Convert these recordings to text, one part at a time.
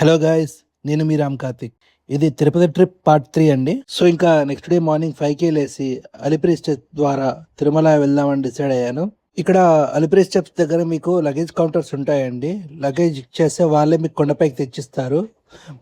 Hello guys, నేను మీ రామ్ కార్తిక్. ఇది Tirupati trip part 3 అండి. సో ఇంకా నెక్స్ట్ డే మార్నింగ్ 5కి లేసి అలిపిరి స్టెప్స్ ద్వారా తిరుమల వెళ్దామని డిసైడ్ అయ్యాను. ఇక్కడ అలిపిరి స్టెప్స్ దగ్గర మీకు లగేజ్ కౌంటర్స్ ఉంటాయండి. లగేజ్ చేస్తే వాళ్ళే మీకు కొండపైకి తెచ్చిస్తారు.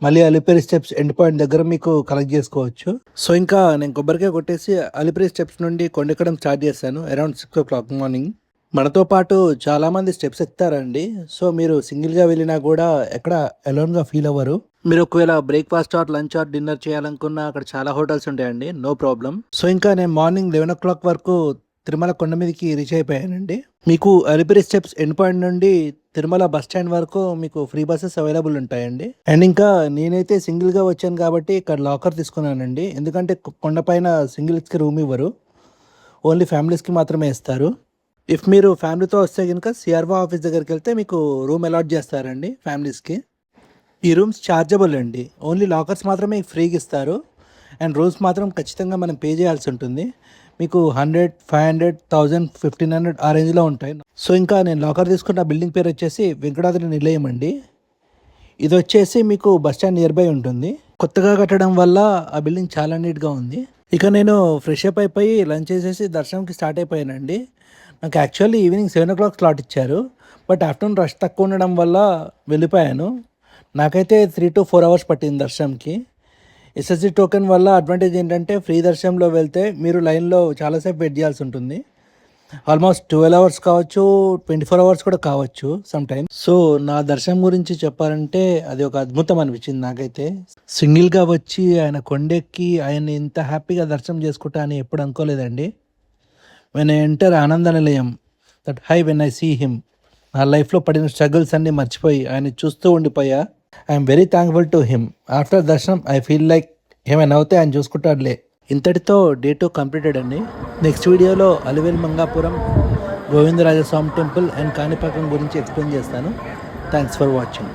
మళ్ళీ అలిపిరి స్టెప్స్ ఎండ్ పాయింట్ దగ్గర మీకు కలెక్ట్ చేసుకోవచ్చు. సో ఇంకా నేను కొబ్బరికాయ కొట్టేసి అలిపిరి స్టెప్స్ నుండి కొండెక్కడం స్టార్ట్ చేశాను అరౌండ్ 6 o'clock మార్నింగ్. మనతో పాటు చాలామంది స్టెప్స్ ఎక్కుతారండి. సో మీరు సింగిల్గా వెళ్ళినా కూడా ఎక్కడ అలోన్గా ఫీల్ అవ్వరు. మీరు ఒకవేళ breakfast or lunch or dinner చేయాలనుకున్నా అక్కడ చాలా హోటల్స్ ఉంటాయండి, నో ప్రాబ్లం. సో ఇంకా నేను మార్నింగ్ 11 o'clock వరకు తిరుమల కొండ మీదకి రీచ్ అయిపోయానండి. మీకు అలిపిరి స్టెప్స్ ఎండ్ పాయింట్ నుండి తిరుమల బస్ స్టాండ్ వరకు మీకు ఫ్రీ బస్సెస్ అవైలబుల్ ఉంటాయండి. అండ్ ఇంకా నేనైతే సింగిల్గా వచ్చాను కాబట్టి ఇక్కడ లాకర్ తీసుకున్నానండి. ఎందుకంటే కొండపైన సింగిల్స్కి రూమ్ ఇవ్వరు, ఓన్లీ ఫ్యామిలీస్కి మాత్రమే ఇస్తారు. ఇఫ్ మీరు ఫ్యామిలీతో వస్తే కనుక సిఆర్ఓ ఆఫీస్ దగ్గరికి వెళ్తే మీకు రూమ్ అలాట్ చేస్తారండి ఫ్యామిలీస్కి. ఈ రూమ్స్ ఛార్జబుల్ అండి, ఓన్లీ లాకర్స్ మాత్రమే ఫ్రీగా ఇస్తారు. అండ్ రూమ్స్ మాత్రం ఖచ్చితంగా మనం పే చేయాల్సి ఉంటుంది. మీకు 100, 500, 1000, 1500 ఆ రేంజ్లో ఉంటాయి. సో ఇంకా నేను లాకర్ తీసుకున్న బిల్డింగ్ పేరు వచ్చేసి వెంకటాద్రి నిలయం అండి. ఇది వచ్చేసి మీకు బస్ స్టాండ్ నియర్ బై ఉంటుంది. కొత్తగా కట్టడం వల్ల ఆ బిల్డింగ్ చాలా నీట్గా ఉంది. ఇక నేను ఫ్రెష్ అప్ అయిపోయి లంచ్ చేసేసి దర్శనంకి స్టార్ట్ అయిపోయానండి. నాకు యాక్చువల్లీ ఈవినింగ్ 7 o'clock స్లాట్ ఇచ్చారు, బట్ ఆఫ్టర్నూన్ రష్ తక్కువ ఉండడం వల్ల వెళ్ళిపోయాను. నాకైతే 3 to 4 hours పట్టింది దర్శనంకి. ఎస్ఎస్సి టోకెన్ వల్ల అడ్వాంటేజ్ ఏంటంటే ఫ్రీ దర్శనంలో వెళ్తే మీరు లైన్లో చాలాసేపు వెయిట్ చేయాల్సి ఉంటుంది. ఆల్మోస్ట్ 12 hours కావచ్చు, 24 hours కూడా కావచ్చు సమ్ టైమ్స్. సో నా దర్శనం గురించి చెప్పాలంటే అది ఒక అద్భుతం అనిపించింది నాకైతే. సింగిల్గా వచ్చి ఆయన కొండెక్కి ఆయన ఇంత హ్యాపీగా దర్శనం చేసుకుంటా అని ఎప్పుడు అనుకోలేదండి. When I enter Ananda Nilayam, that high when I see him, నా లైఫ్లో పడిన స్ట్రగుల్స్ అన్నీ మర్చిపోయి ఆయన చూస్తూ ఉండిపోయా. I'm very thankful to him. After darshanam I feel like ఏమైనా అవుతే ఆయన చూసుకుంటాడులే. ఇంతటితో డే 2 కంప్లీటెడ్ అండి. నెక్స్ట్ వీడియోలో అలివేలు మంగాపురం, గోవిందరాజస్వామి టెంపుల్ అండ్ కాణిపాకం గురించి ఎక్స్ప్లెయిన్ చేస్తాను. Thanks for watching.